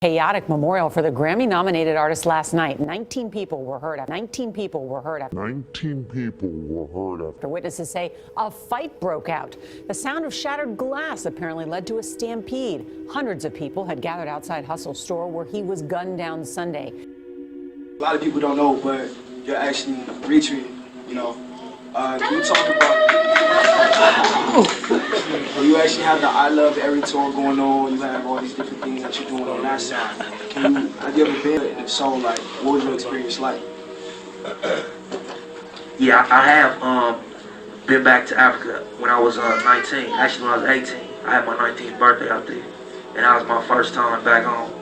Chaotic memorial for the Grammy-nominated artist last night. 19 people were hurt. 19 people were hurt. 19 people were hurt After witnesses say a fight broke out. The sound of shattered glass apparently led to a stampede. Hundreds of people had gathered outside Hussle's store where he was gunned down Sunday. A lot of people don't know, but you're actually reaching, you know. Can you talk about you actually have the I Love Every tour going on, you have all these different things that you're doing on that side. Have you ever been, and if so, like, what was your experience like? Yeah, I have been back to Africa when I was 19, actually when I was 18. I had my 19th birthday out there, and that was my first time back home.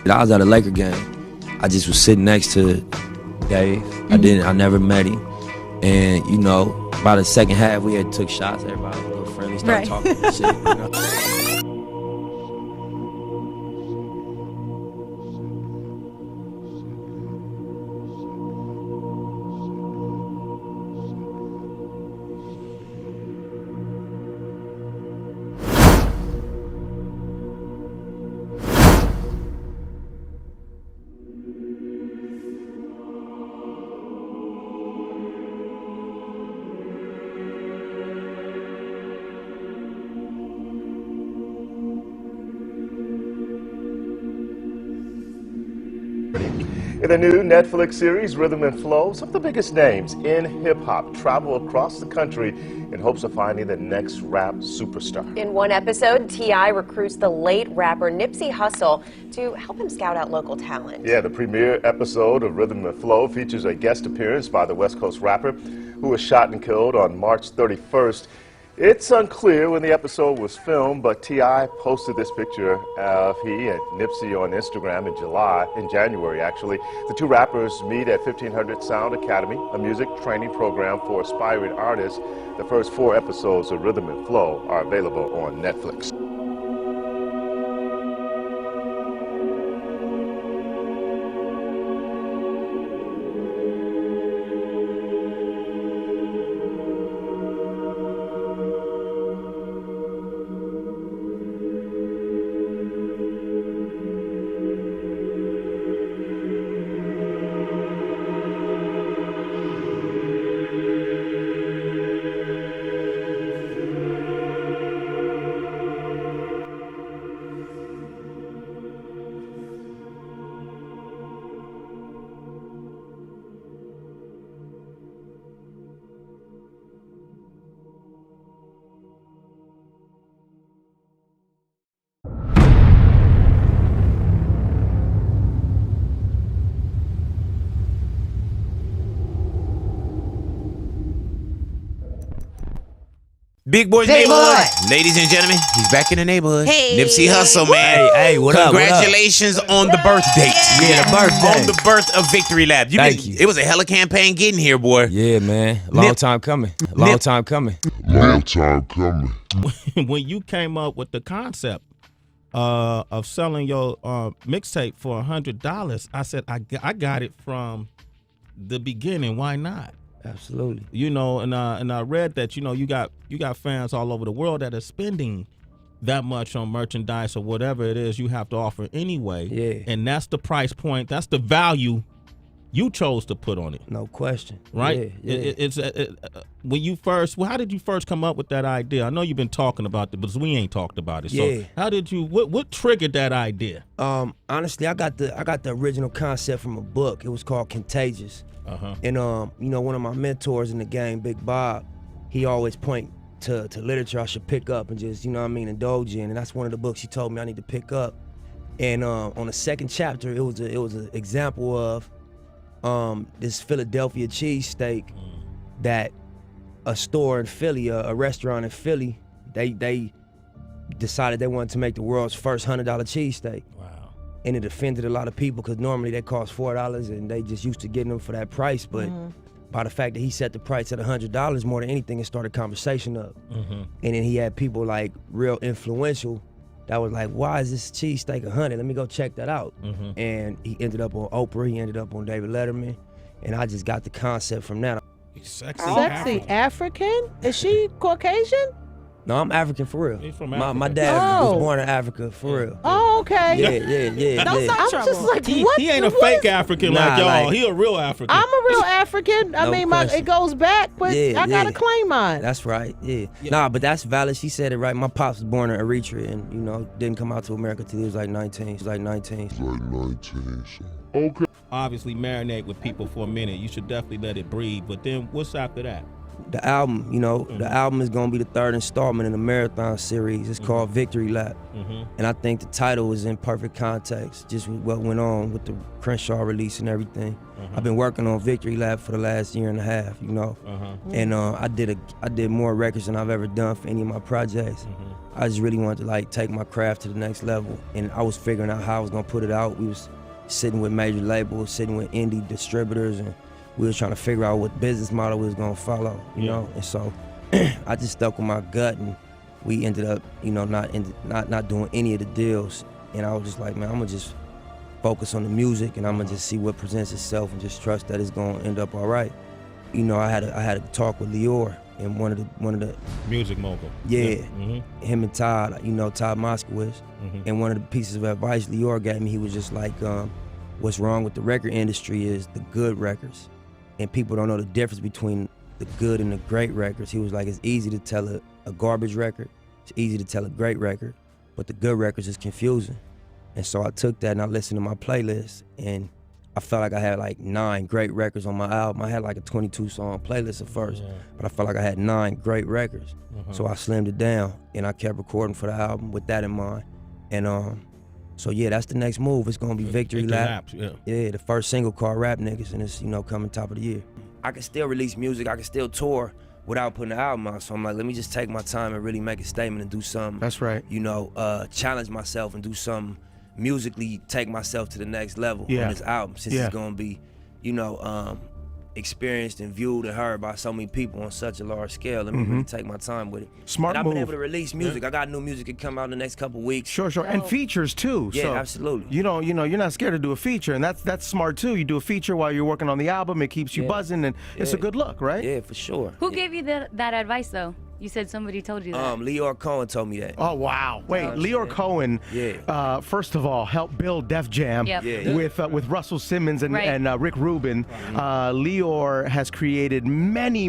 I was at a Laker game. I just was sitting next to Dave. I never met him. And, you know, by the second half, we had took shots. Everybody was a little friendly, started talking and shit, you know. In the new Netflix series, Rhythm and Flow, some of the biggest names in hip-hop travel across the country in hopes of finding the next rap superstar. In one episode, T.I. recruits the late rapper Nipsey Hussle to help him scout out local talent. Yeah, the premiere episode of Rhythm and Flow features a guest appearance by the West Coast rapper who was shot and killed on March 31st. It's unclear when the episode was filmed, but T.I. posted this picture of he and Nipsey on Instagram in January actually. The two rappers meet at 1500 Sound Academy, a music training program for aspiring artists. The first 4 episodes of Rhythm and Flow are available on Netflix. Big Boy's Neighborhood. Ladies and gentlemen, he's back in the neighborhood. Hey. Nipsey Hussle, man. Hey, what up? Congratulations on the birth date. Yeah, the birthday. On the birth of Victory Lab. Thank you. It was a hella campaign getting here, boy. Yeah, man. Long time coming. Long time coming. Long time coming. When you came up with the concept of selling your mixtape for $100, I said I got it from the beginning. Why not? Absolutely. You know, and I read that, you know, you got fans all over the world that are spending that much on merchandise or whatever it is you have to offer anyway. Yeah. And that's the price point. That's the value you chose to put on it. No question. Right? Yeah. It's when you first, how did you first come up with that idea? I know you've been talking about it, but we ain't talked about it. So Yeah. how did you, what triggered that idea? Honestly, I got the original concept from a book. It was called Contagious. And you know, one of my mentors in the game, Big Bob, he always point to literature I should pick up and just, you know what I mean, indulge in. And that's one of the books he told me I need to pick up. And on the second chapter, it was an example of this Philadelphia cheesesteak that a store in Philly, a restaurant in Philly, they decided they wanted to make the world's first $100 cheesesteak. Wow. And it offended a lot of people because normally they cost $4 and they just used to getting them for that price. But by the fact that he set the price at $100 more than anything, it started conversation up. And then he had people like real influential that was like, why is this cheesesteak $100? Let me go check that out. And he ended up on Oprah, he ended up on David Letterman, and I just got the concept from that. Sexy African? Is she Caucasian? No, I'm African for real. He's from My Africa. dad was born in Africa for real. Oh, okay. Yeah. I'm just like, He what? ain't a what fake is- African Nah, like y'all. like- He a real African. I'm a real African. I No mean, question. it goes back, but Yeah, I gotta yeah. claim mine. That's right, yeah. Nah, but that's valid. She said it right. My pops was born in Eritrea and, you know, didn't come out to America till he was like 19. He was like 19. Like 19, so. Okay. Obviously marinate with people for a minute. You should definitely let it breathe. But then what's after that? The album, you know, the album is gonna be the third installment in the marathon series. It's called Victory Lap. And I think the title is in perfect context, just with what went on with the Crenshaw release and everything. I've been working on Victory Lap for the last year and a half, you know. And I did more records than I've ever done for any of my projects. I just really wanted to like take my craft to the next level. And I was figuring out how I was gonna put it out. We was sitting with major labels, sitting with indie distributors, and we was trying to figure out what business model we was gonna follow, you know? And so I just stuck with my gut, and we ended up, you know, not doing any of the deals. And I was just like, man, I'm gonna just focus on the music, and I'm gonna just see what presents itself and just trust that it's gonna end up all right. You know, I had a talk with Lior, and one of the Music mogul. him and Todd, you know, Todd Moskowitz. And one of the pieces of advice Lior gave me, he was just like, what's wrong with the record industry is the good records. And people don't know the difference between the good and the great records. He was like, it's easy to tell a garbage record. It's easy to tell a great record, but the good records is confusing. And so I took that and I listened to my playlist, and I felt like I had like 9 great records on my album. I had like a 22-song playlist at first, but I felt like I had 9 great records. So I slimmed it down, and I kept recording for the album with that in mind. And so yeah, that's the next move. It's gonna be Victory Lap. Yeah, the first single called Rap Niggas, and it's, you know, coming top of the year. I can still release music, I can still tour without putting the album out. So I'm like, let me just take my time and really make a statement and do something. That's right. You know, challenge myself and do something musically, take myself to the next level on this album, since it's gonna be, you know, experienced and viewed and heard by so many people on such a large scale. Let me really take my time with it. Smart and I've move. been able to release music. I got new music that come out in the next couple weeks. Sure. And features too. Yeah, so, absolutely. You know, you're not scared to do a feature, and that's smart too. You do a feature while you're working on the album. It keeps you buzzing, and it's a good look, right? Yeah, for sure. Who gave you that advice though? You said somebody told you that. Lior Cohen told me that. Oh wow! Wait, Lior Cohen. First of all, helped build Def Jam with Russell Simmons and Rick Rubin. Lior has created many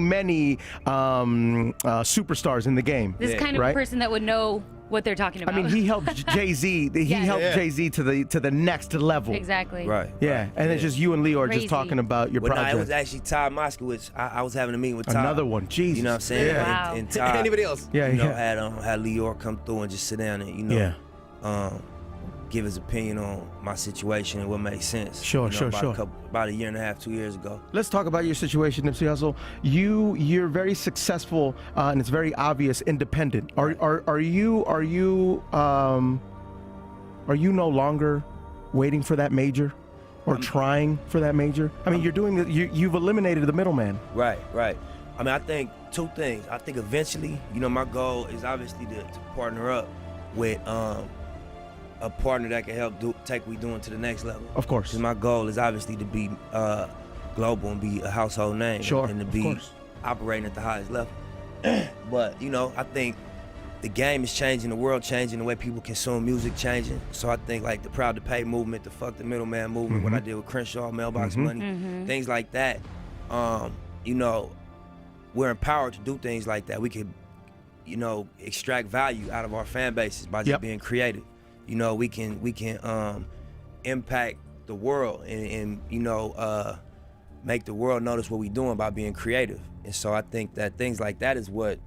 superstars in the game. This kind of person that would know what they're talking about. I mean, he helped Jay-Z. He helped Jay-Z to the next level. Exactly. Right. Yeah, and it's just you and Leo are just talking about your project. No, it was actually Todd Moskowitz. I was having a meeting with Todd. Another one. Jesus. You know what I'm saying? Yeah. Wow. And Todd. Anybody else? You know, had Lior come through and just sit down and, you know, give his opinion on my situation and what made sense. Sure. About a year and a half, 2 years ago. Let's talk about your situation, Nipsey Hussle. You're very successful, and it's very obvious. Independent. Are you no longer waiting for that major, or trying for that major? I mean, you've eliminated the middleman. Right. I mean, I think 2 things. I think eventually, you know, my goal is obviously to partner up with a partner that can help take what we doing to the next level. Of course. Because my goal is obviously to be global and be a household name. Sure, And to of be course. operating at the highest level. But, you know, I think the game is changing, the world changing, the way people consume music changing. So I think like the Proud to Pay movement, the Fuck the Middleman movement, what I did with Crenshaw, Mailbox Money, things like that. You know, we're empowered to do things like that. We could, you know, extract value out of our fan bases by just being creative. You know, we can impact the world and you know, make the world notice what we're doing by being creative. And so I think that things like that is what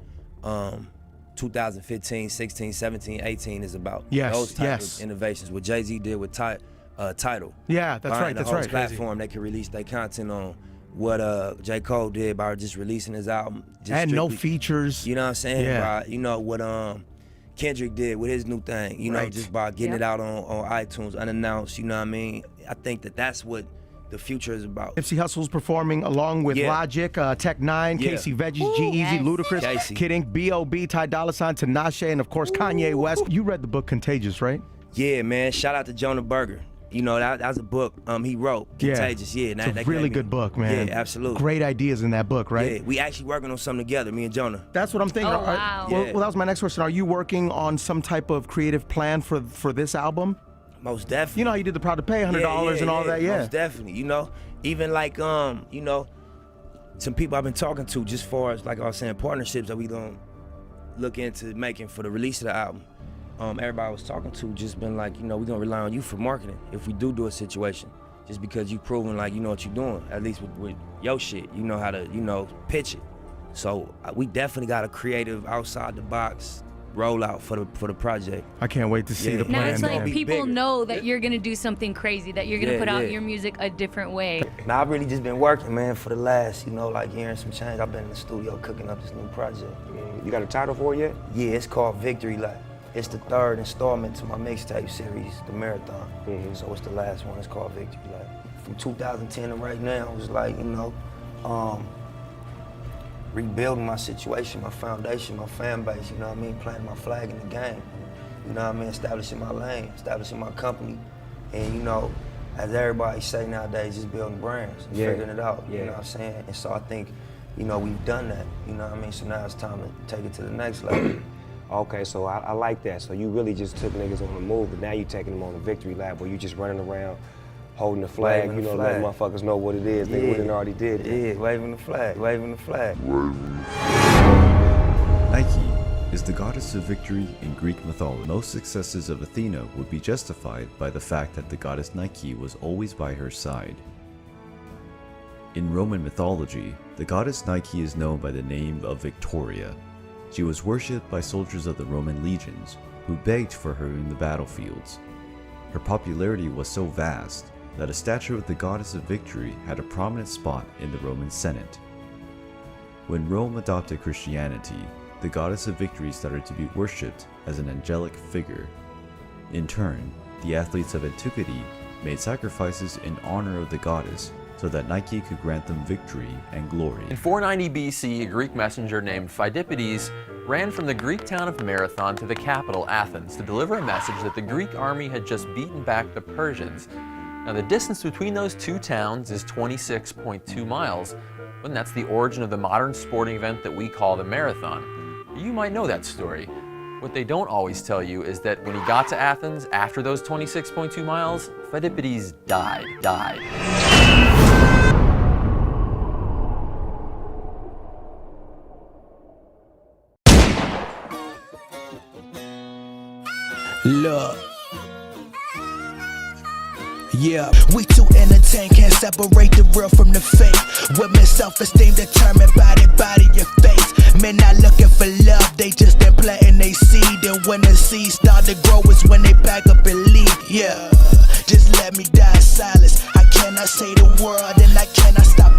2015, 16, 17, 18 is about. Yes, those type of innovations. What Jay-Z did with Tidal. Yeah, that's right. That's right. Platform they can release their content on. What J. Cole did by just releasing his album. Just And strictly, no features. You know what I'm saying? Yeah. By, you know what Kendrick did with his new thing. You know, just by getting it out on iTunes unannounced. You know what I mean? I think that that's what the future is about. Nipsey Hussle's performing along with Logic, Tech 9, Casey Veggies, G-Eazy, Ludacris, Kid Ink, B.O.B., Ty Dolla $ign, Tinashe, and of course Kanye West. You read the book Contagious, right? Yeah, man. Shout out to Jonah Berger. You know, that's a book he wrote, Contagious. Yeah, and it's a really good book, man. Yeah, absolutely. Great ideas in that book, right? Yeah, we actually working on something together, me and Jonah. That's what I'm thinking. Oh, wow. Well, that was my next question. Are you working on some type of creative plan for this album? Most definitely. You know how you did the Proud to Pay $100 and all that, Most definitely. You know, even like you know, some people I've been talking to just far as like I was saying partnerships that we gonna look into making for the release of the album. Everybody I was talking to just been like, you know, we're gonna rely on you for marketing if we do a situation. Just because you proven like you know what you're doing, at least with your shit, you know how to, you know, pitch it. So we definitely got a creative outside the box rollout for the project. I can't wait to see the plan. Now it's like Be people bigger. know that you're gonna do something crazy, that you're gonna put out your music a different way. Now I've really just been working, man, for the last, you know, like hearing some change. I've been in the studio cooking up this new project. You got a title for it yet? Yeah, it's called Victory Lap. It's the third installment to my mixtape series, The Marathon. So it's the last one, it's called Victory Lap. From 2010 to right now, it was like, you know, rebuilding my situation, my foundation, my fan base, you know what I mean? Planting my flag in the game, you know what I mean? Establishing my lane, establishing my company. And, you know, as everybody say nowadays, just building brands and figuring it out, you know what I'm saying? And so I think, you know, we've done that, you know what I mean? So now it's time to take it to the next level. Okay, so I like that. So you really just took niggas on the move, but now you taking them on the victory lap where you just running around holding the flag, Waving you know, the letting flag. motherfuckers know what it is. They wouldn't already did that. Yeah, waving the flag, waving the flag. Nike is the goddess of victory in Greek mythology. Most successes of Athena would be justified by the fact that the goddess Nike was always by her side. In Roman mythology, the goddess Nike is known by the name of Victoria. She was worshipped by soldiers of the Roman legions, who begged for her in the battlefields. Her popularity was so vast that a statue of the goddess of victory had a prominent spot in the Roman Senate. When Rome adopted Christianity, the goddess of victory started to be worshipped as an angelic figure. In turn, the athletes of antiquity made sacrifices in honor of the goddess so that Nike could grant them victory and glory. In 490 BC, a Greek messenger named Phidippides ran from the Greek town of Marathon to the capital, Athens, to deliver a message that the Greek army had just beaten back the Persians. Now, the distance between those two towns is 26.2 miles, and that's the origin of the modern sporting event that we call the marathon. You might know that story. What they don't always tell you is that when he got to Athens after those 26.2 miles, Phidippides died. Look. Yeah, we too entertained, can't separate the real from the fake. Women self-esteem determined by their body, your face. Men not looking for love, they just been planting they seed. And when the seeds start to grow is when they pack up and leave. Yeah, just let me die in silence. I cannot say the word and I cannot stop